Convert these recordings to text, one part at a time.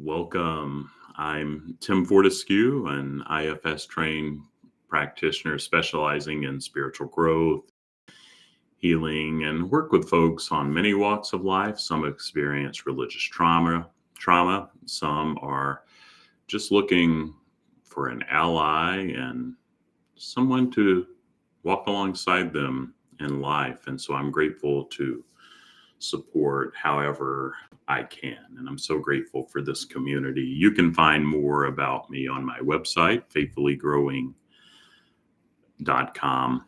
Welcome. I'm Tim Fortescue, an IFS trained practitioner specializing in spiritual growth, healing, and work with folks on many walks of life. Some experience religious trauma. Some are just looking for an ally and someone to walk alongside them in life. And so I'm grateful to support however I can. And I'm so grateful for this community. You can find more about me on my website, faithfullygrowing.com.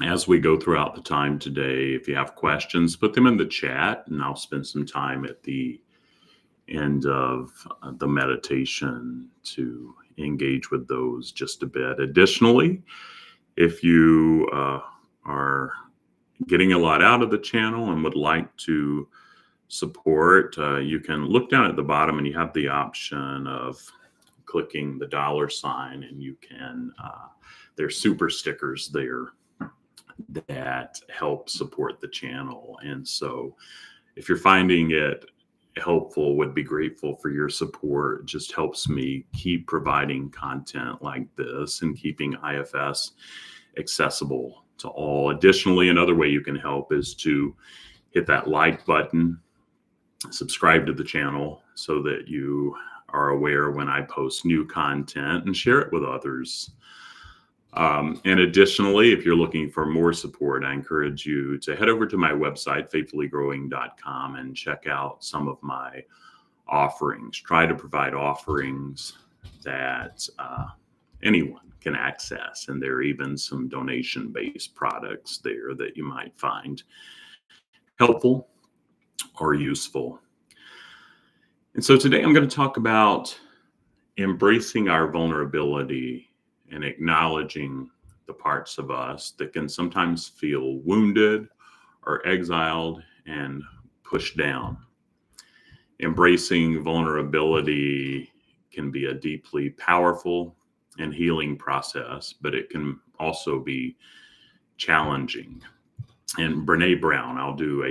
As we go throughout the time today, if you have questions, put them in the chat, and I'll spend some time at the end of the meditation to engage with those just a bit. Additionally, if you are getting a lot out of the channel and would like to support, you can look down at the bottom and you have the option of clicking the $sign, and you can, there's super stickers there that help support the channel. And so if you're finding it helpful, would be grateful for your support. It just helps me keep providing content like this and keeping IFS accessible to all. Additionally, another way you can help is to hit that like button, subscribe to the channel so that you are aware when I post new content, and share it with others. And additionally, if you're looking for more support, I encourage you to head over to my website, faithfullygrowing.com, and check out some of my offerings. Try to provide offerings that anyone can access. And there are even some donation-based products there that you might find helpful or useful. And so today I'm going to talk about embracing our vulnerability and acknowledging the parts of us that can sometimes feel wounded or exiled and pushed down. Embracing vulnerability can be a deeply powerful and healing process, but it can also be challenging. And Brene Brown, I'll do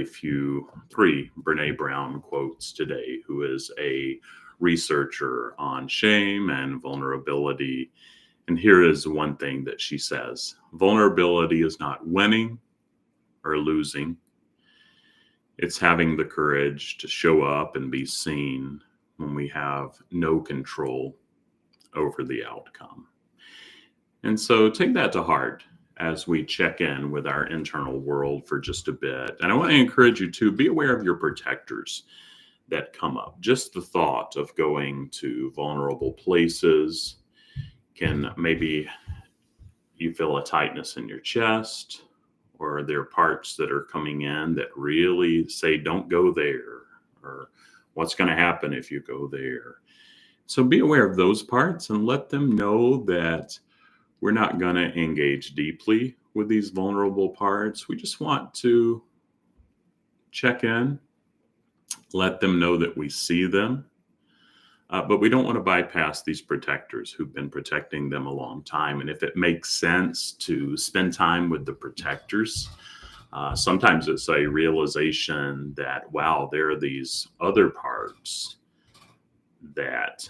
three Brene Brown quotes today, who is a researcher on shame and vulnerability. And here is one thing that she says: vulnerability is not winning or losing. It's having the courage to show up and be seen when we have no control over the outcome. And so take that to heart as we check in with our internal world for just a bit. And I want to encourage you to be aware of your protectors that come up. Just the thought of going to vulnerable places can, maybe you feel a tightness in your chest, or there are parts that are coming in that really say, don't go there, or what's going to happen if you go there. So be aware of those parts and let them know that we're not going to engage deeply with these vulnerable parts. We just want to check in, let them know that we see them. But we don't want to bypass these protectors who've been protecting them a long time. And if it makes sense to spend time with the protectors, sometimes it's a realization that, wow, there are these other parts that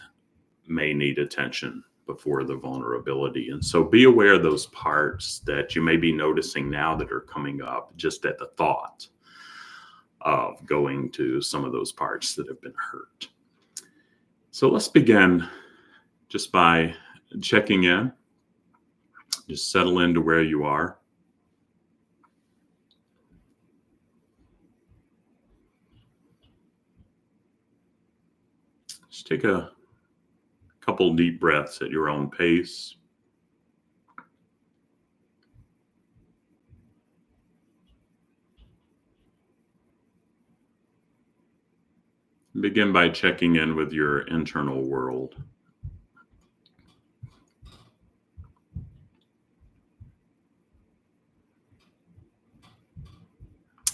may need attention before the vulnerability. And so be aware of those parts that you may be noticing now that are coming up just at the thought of going to some of those parts that have been hurt. So let's begin just by checking in. Just settle into where you are. Just take a couple deep breaths at your own pace. Begin by checking in with your internal world.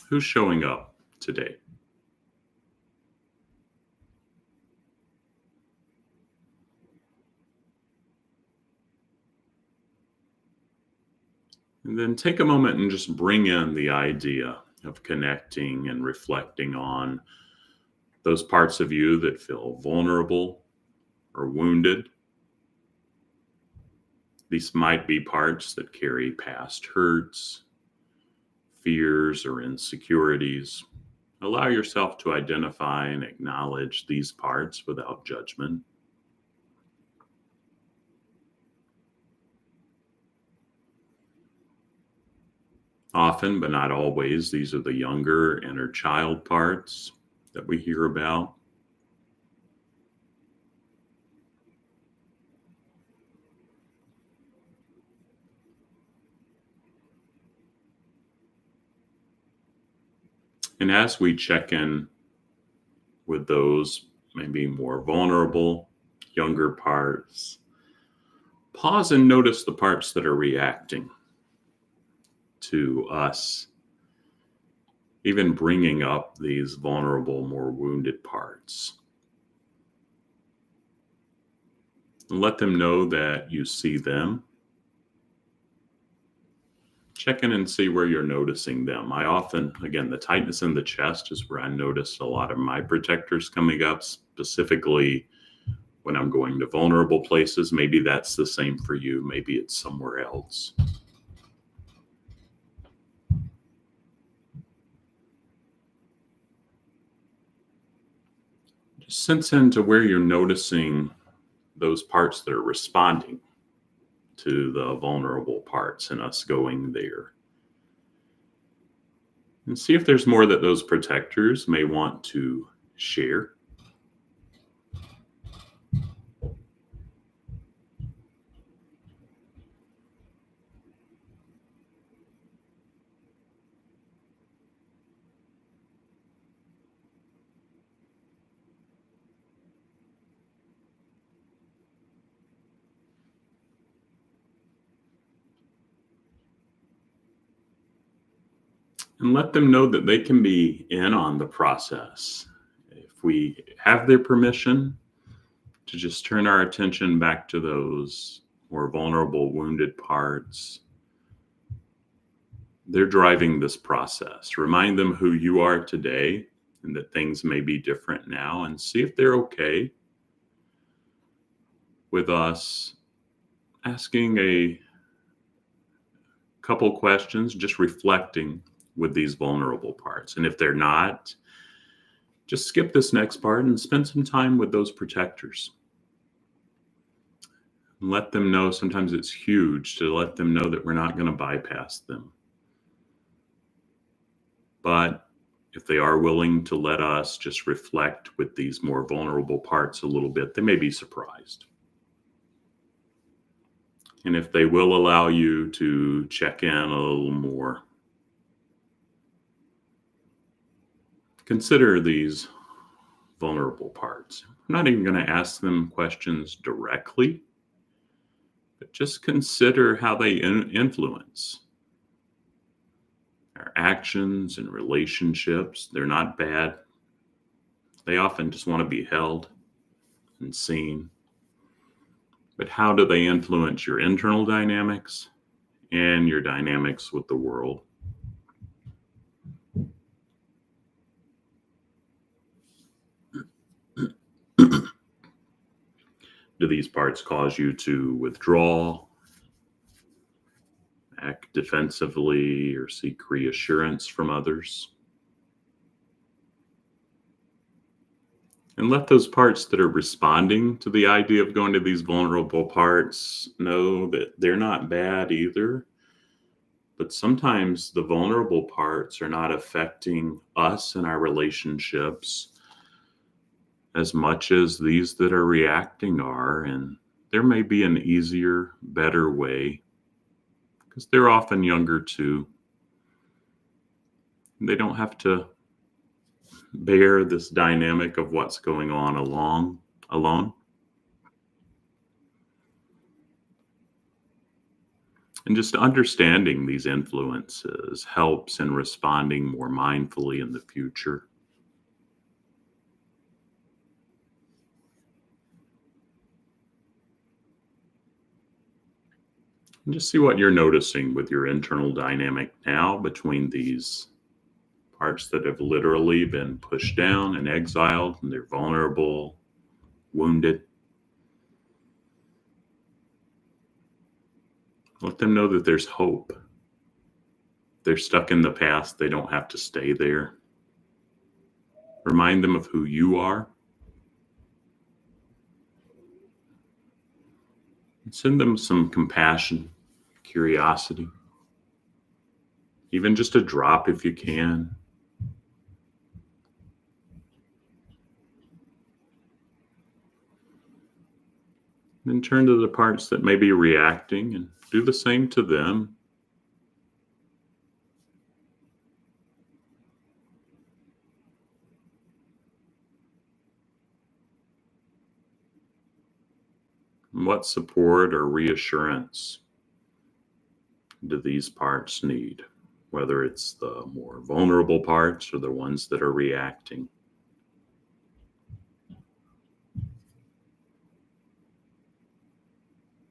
Who's showing up today? And then take a moment and just bring in the idea of connecting and reflecting on those parts of you that feel vulnerable or wounded. These might be parts that carry past hurts, fears, or insecurities. Allow yourself to identify and acknowledge these parts without judgment. Often, but not always, these are the younger inner child parts that we hear about. And as we check in with those maybe more vulnerable, younger parts, pause and notice the parts that are reacting to us, even bringing up these vulnerable, more wounded parts. And let them know that you see them. Check in and see where you're noticing them. I often, again, the tightness in the chest is where I notice a lot of my protectors coming up, specifically when I'm going to vulnerable places. Maybe that's the same for you. Maybe it's somewhere else. Just sense into where you're noticing those parts that are responding to the vulnerable parts and us going there. And see if there's more that those protectors may want to share. And let them know that they can be in on the process. If we have their permission to just turn our attention back to those more vulnerable, wounded parts, they're driving this process. Remind them who you are today and that things may be different now, and see if they're okay with us asking a couple questions, just reflecting with these vulnerable parts. And if they're not, just skip this next part and spend some time with those protectors. And let them know, sometimes it's huge to let them know that we're not going to bypass them. But if they are willing to let us just reflect with these more vulnerable parts a little bit, they may be surprised. And if they will allow you to check in a little more, consider these vulnerable parts. I'm not even going to ask them questions directly, but just consider how they influence our actions and relationships. They're not bad. They often just want to be held and seen. But how do they influence your internal dynamics and your dynamics with the world? Do these parts cause you to withdraw, act defensively, or seek reassurance from others? And let those parts that are responding to the idea of going to these vulnerable parts know that they're not bad either. But sometimes the vulnerable parts are not affecting us and our relationships as much as these that are reacting are. And there may be an easier, better way, because they're often younger too. They don't have to bear this dynamic of what's going on alone. And just understanding these influences helps in responding more mindfully in the future. And just see what you're noticing with your internal dynamic now between these parts that have literally been pushed down and exiled, and they're vulnerable, wounded. Let them know that there's hope. They're stuck in the past. They don't have to stay there. Remind them of who you are. And send them some compassion, curiosity, even just a drop if you can. Then turn to the parts that may be reacting and do the same to them. What support or reassurance do these parts need? Whether it's the more vulnerable parts or the ones that are reacting.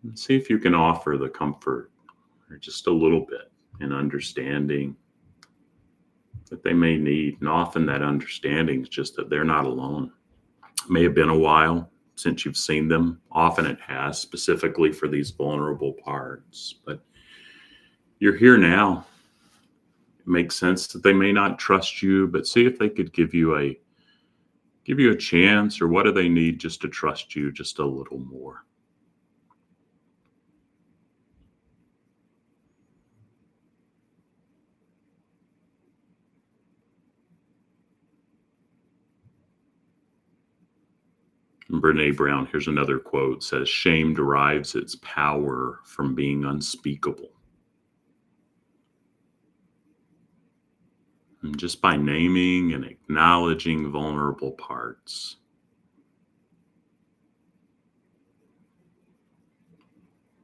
And see if you can offer the comfort or just a little bit in understanding that they may need. And often that understanding is just that they're not alone. It may have been a while since you've seen them. Often it has, specifically for these vulnerable parts. But you're here now. It makes sense that they may not trust you, but see if they could give you a chance, or what do they need just to trust you just a little more. Brene Brown, here's another quote, says, "Shame derives its power from being unspeakable." And just by naming and acknowledging vulnerable parts,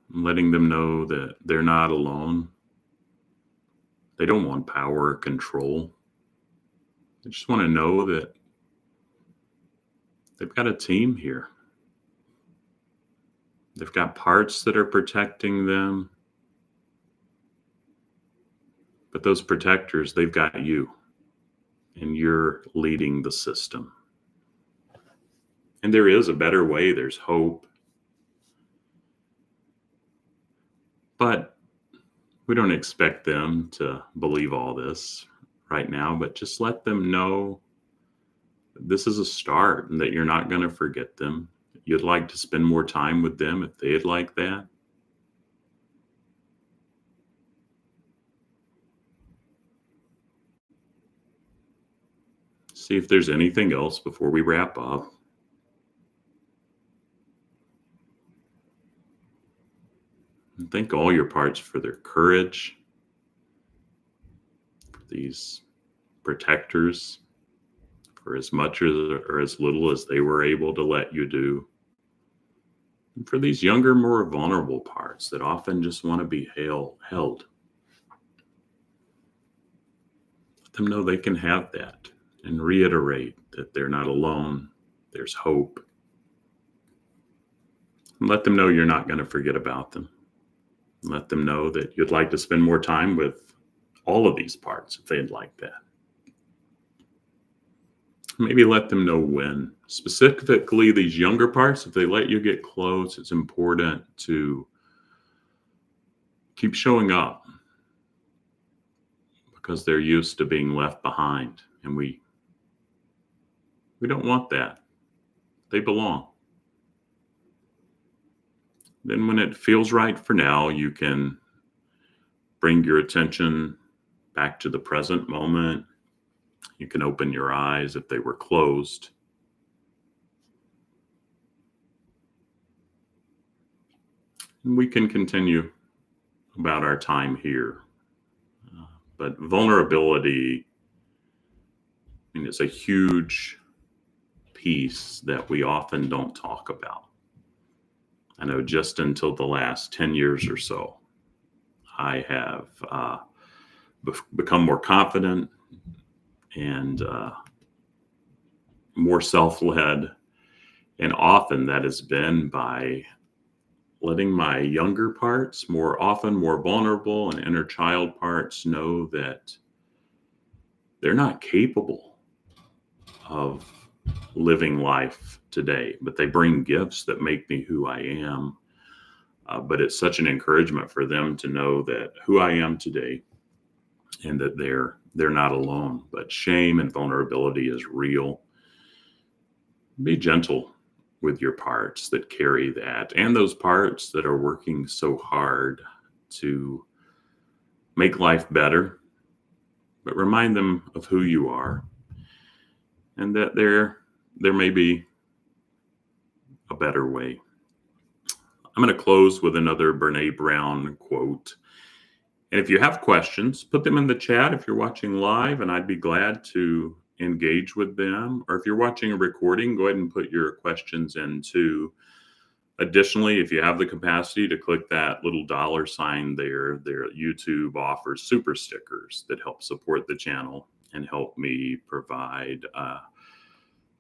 letting them know that they're not alone. They don't want power or control. They just want to know that they've got a team here. They've got parts that are protecting them. But those protectors, they've got you. And you're leading the system. And there is a better way. There's hope. But we don't expect them to believe all this right now. But just let them know this is a start and that you're not going to forget them. You'd like to spend more time with them if they'd like that. See if there's anything else before we wrap up. And thank all your parts for their courage, for these protectors, for as much or as little as they were able to let you do. And for these younger, more vulnerable parts that often just want to be held. Let them know they can have that, and reiterate that they're not alone. There's hope. And let them know you're not going to forget about them. Let them know that you'd like to spend more time with all of these parts if they'd like that. Maybe let them know when. Specifically, these younger parts, if they let you get close, it's important to keep showing up because they're used to being left behind. And we don't want that. They belong. Then when it feels right for now, you can bring your attention back to the present moment. You can open your eyes if they were closed. And we can continue about our time here. But vulnerability, it's a huge piece that we often don't talk about. I know just until the last 10 years or so, I have become more confident and more self-led. And often that has been by letting my younger parts, more vulnerable and inner child parts, know that they're not capable of living life today, but they bring gifts that make me who I am. But it's such an encouragement for them to know that who I am today and that they're not alone. But shame and vulnerability is real. Be gentle with your parts that carry that, and those parts that are working so hard to make life better. But remind them of who you are, and that there may be a better way. I'm going to close with another Brene Brown quote. And if you have questions, put them in the chat if you're watching live, and I'd be glad to engage with them. Or if you're watching a recording, go ahead and put your questions in too. Additionally, if you have the capacity to click that little $sign there, YouTube offers super stickers that help support the channel and help me provide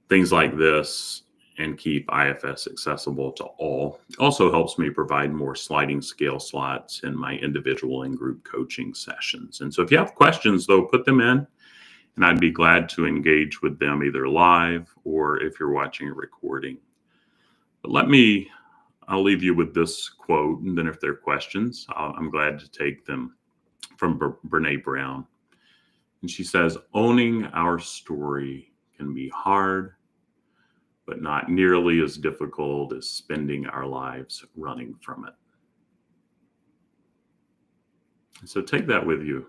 things like this and keep IFS accessible to all. Also helps me provide more sliding scale slots in my individual and group coaching sessions. And so if you have questions, though, put them in, and I'd be glad to engage with them either live or if you're watching a recording. But I'll leave you with this quote, and then if there are questions, I'm glad to take them, from Brene Brown. And she says, owning our story can be hard, but not nearly as difficult as spending our lives running from it. So take that with you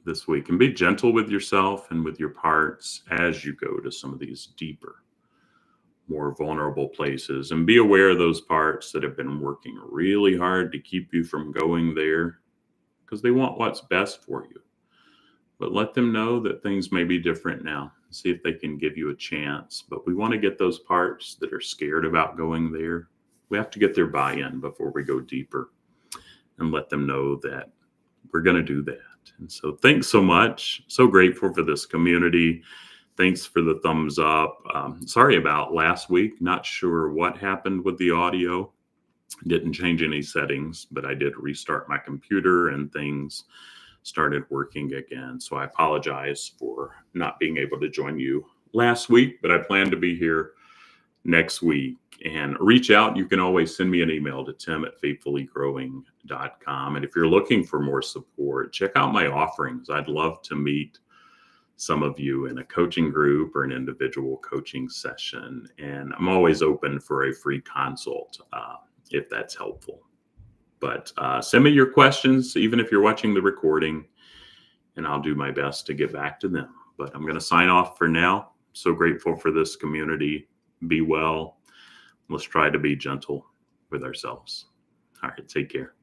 this week, and be gentle with yourself and with your parts as you go to some of these deeper, more vulnerable places, and be aware of those parts that have been working really hard to keep you from going there, because they want what's best for you. But let them know that things may be different now. See if they can give you a chance. But we want to get those parts that are scared about going there. We have to get their buy-in before we go deeper, and let them know that we're going to do that. And so thanks so much. So grateful for this community. Thanks for the thumbs up. Sorry about last week. Not sure what happened with the audio. Didn't change any settings, but I did restart my computer and things started working again. So I apologize for not being able to join you last week, but I plan to be here next week. And reach out. You can always send me an email to tim@faithfullygrowing.com. And if you're looking for more support, check out my offerings. I'd love to meet some of you in a coaching group or an individual coaching session. And I'm always open for a free consult if that's helpful. But send me your questions, even if you're watching the recording, and I'll do my best to get back to them. But I'm going to sign off for now. So grateful for this community. Be well. Let's try to be gentle with ourselves. All right, take care.